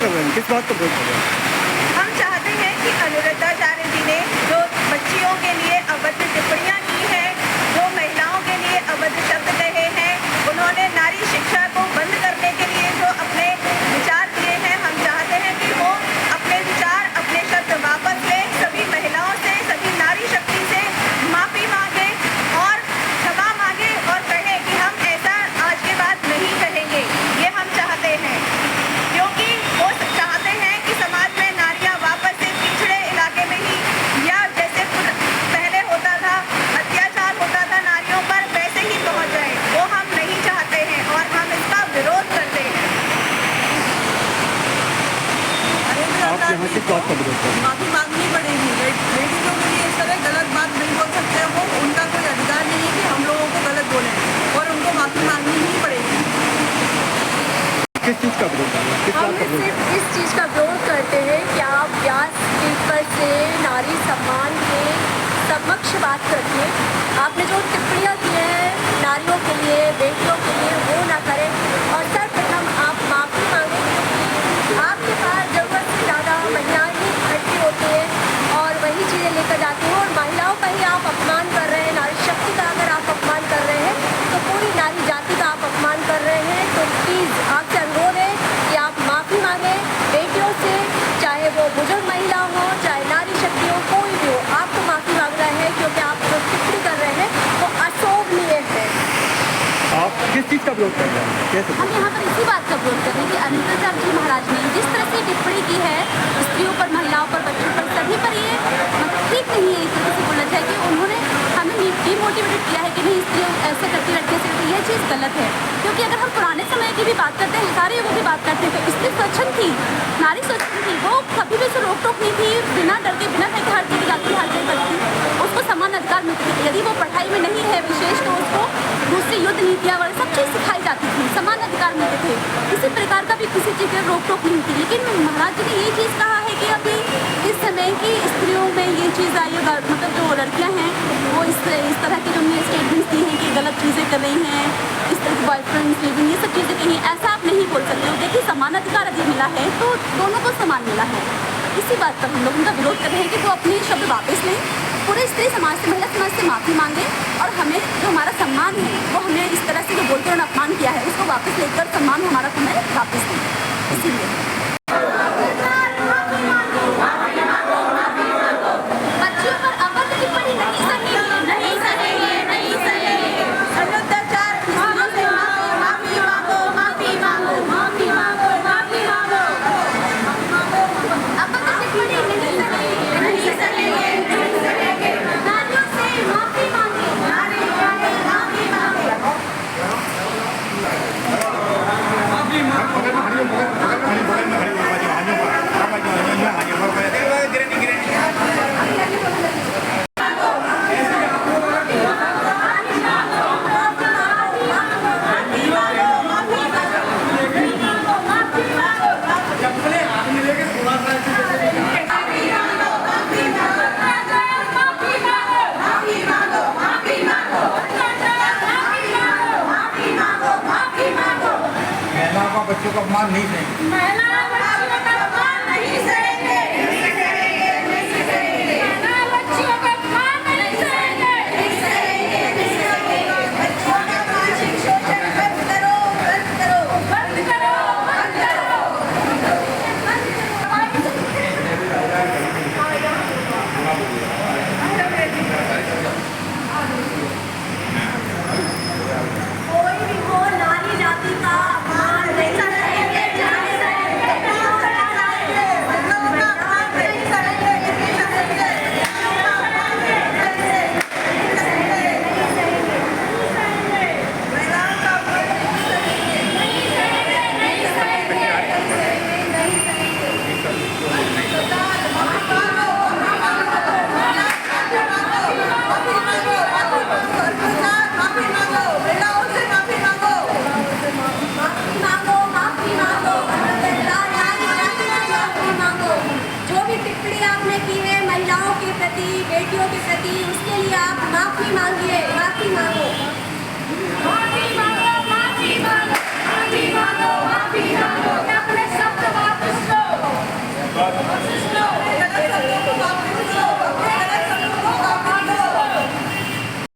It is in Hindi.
कर रहे हैं, किस बात का विरोध कर रहे हैं? हम चाहते हैं कि अनुरुद्धाचार्य जी ने जो बच्चियों के लिए अभद्र टिप्पणियां की है, जो महिलाओं के लिए अभद्र शब्द कहे हैं, उन्होंने नारी शिक्षा को बंद करने के लिए जो अपने विचार दिए हैं, हम चाहते हैं कि वो अपने विचार, अपने शब्द वापस लें, सभी महिलाओं से, सभी नारी शक्ति से माफी मांगे और क्षमा मांगे और कहें कि हम ऐसा आज के बाद नहीं कहेंगे। ये हम चाहते हैं क्योंकि वो चाहते हैं कि समाज में नारियां वापस से पिछड़े इलाके में ही या जैसे पहले होता था, अत्याचार होता था नारियों पर, वैसे ही पहुंच जाए। वो हम नहीं चाहते हैं और हम इसका विरोध करते हैं। आप यहाँ किस बात का विरोध कर रहे हैं? माफी मांगनी पड़ेगी। लेडीजों के लिए इस तरह गलत बात नहीं बोल सकते, वो उनका कोई अधिकार नहीं है कि हम लोगों को गलत बोले और उनको माफी मांगनी ही पड़ेगी। किस चीज़ का विरोध कर रहे हैं? किस बात का हम विरोध? सिर्फ इस चीज़ का विरोध करते हैं कि आप व्यासपीठ पर से नारी सम्मान के समक्ष बात करके आपने जो टिप्पणियाँ की हैं नारियों के लिए, बेटियों के लिए, वो ना करें और सर्वप्रथम आप माफ़ी मांगें क्योंकि आपके पास ज़रूरत से ज़्यादा महिलाएं ही इकट्ठी होती हैं और वही चीज़ें लेकर जाती हैं और महिलाओं का ही आप अपमान कर रहे हैं। नारी शक्ति का अगर आप अपमान कर रहे हैं तो पूरी नारी जाति का आप अपमान कर रहे हैं। तो प्लीज़ आपसे अनुरोध है कि आप माफ़ी मांगें बेटियों से, चाहे वो बुजुर्ग महिला हो, चाहे नारी शक्ति हो, कोई भी हो, आपको माफ़ी मांगना है क्योंकि आप जो टिप्पणी कर रहे हैं वो अशोभनीय है। आप किस चीज़ का विरोध कर रहे हैं? कैसे? हम यहाँ पर इसी बात का विरोध कर रहे हैं कि अनुरुद्धाचार्य जी महाराज ने जिस तरह से टिप्पणी की है स्त्रियों पर, महिलाओं पर, बच्चों पर, सभी पर, ये ठीक नहीं है। इस तरह से बोलना चाहिए कि उन्होंने हमें डिमोटिवेटेड किया है कि नहीं स्त्रियों ऐसे करती, लड़कियों से करती, यह चीज़ गलत है। क्योंकि अगर हम पुराने समय की भी बात करते हैं, सारे युगों की बात करते हैं तो स्त्री स्वच्छंद थी, नारी स्वच्छंद थी, वो कभी भी उसे रोक टोक नहीं थी, बिना डर के, बिना भय के हर जगह जाती, हर जगह करती, उसको समान अधिकार मिलते थे। यदि वो पढ़ाई में नहीं है विशेष तो उसको दूसरी युद्ध नीतियाँ वगैरह सब चीज़ सिखाई जाती थी, समान अधिकार मिलते थे, किसी प्रकार का भी किसी चीज़ की रोक टोक नहीं थी। लेकिन महाराज जी ने ये चीज़ कहा है कि अभी इस समय की स्त्रियों में ये चीज़ आई है, मतलब जो लड़कियाँ हैं वो इस तरह की जो उन्होंने स्टेटमेंट्स दी हैं कि गलत चीज़ें कर रही हैं, इस तरह की बॉयफ्रेंड्स लिविंग, ये सब चीज़ें कहीं ऐसा आप नहीं बोल सकते हो। देखिए समान अधिकार यदि मिला है तो दोनों को समान मिला है। इसी बात पर हम लोग उनका विरोध कर रहे हैं कि वो अपने शब्द वापस लें, पूरे स्त्री समाज से, महिला समाज से माफ़ी मांगे और हमें जो हमारा सम्मान है वो हमें इस तरह से जो बोलकर उन्होंने अपमान किया है उसको वापस लेकर सम्मान हमारा हमें वापस दें। इसीलिए बच्चियों पर अभद्र टिप्पणी नहीं सहेंगे, नहीं सहेंगे, नहीं सहेंगे। अनुरुद्धाचार्य स्त्रियों से माफी मांगो, माफी मांगो, माफी मांगो, माफी मांगो। अभद्र टिप्पणी नहीं सहेंगे, नहीं सहेंगे, नहीं सहेंगे। नारियों से माफी मांगे, माफी मांगे, माफी मांगे। बच्चों का अपमान नहीं सहेंगे। महिला बच्चियों का अपमान नहीं सहेंगे, नहीं सहेंगे, नहीं सहेंगे। महिला बच्चियों का अपमान नहीं सहेंगे, नहीं सहेंगे, नहीं सहेंगे। बच्चियों का मानसिक शोषण बंद करो, बंद करो, बंद करो, बंद करो। कोई भी हो नारी जाति का अपमान नहीं सहेंगे, नहीं सहेंगे, नहीं सहेंगे, नहीं सहेंगे। महिलाओं का अपमान नहीं सहेंगे, नहीं सहेंगे, नहीं सहेंगे, नहीं सहेंगे। सरकार माफी मांगो, माफी मांगो, सरकार माफी मांगो, महिलाओं से माफी मांगो, माफी मांगो, माफी मांगो, माफी मांगो। जो भी टिप्पणी आपने की है महिलाओं के प्रति, बेटियों के प्रति, उसके लिए आप माफी मांगिए, माफी मांगो, माफी मांगो।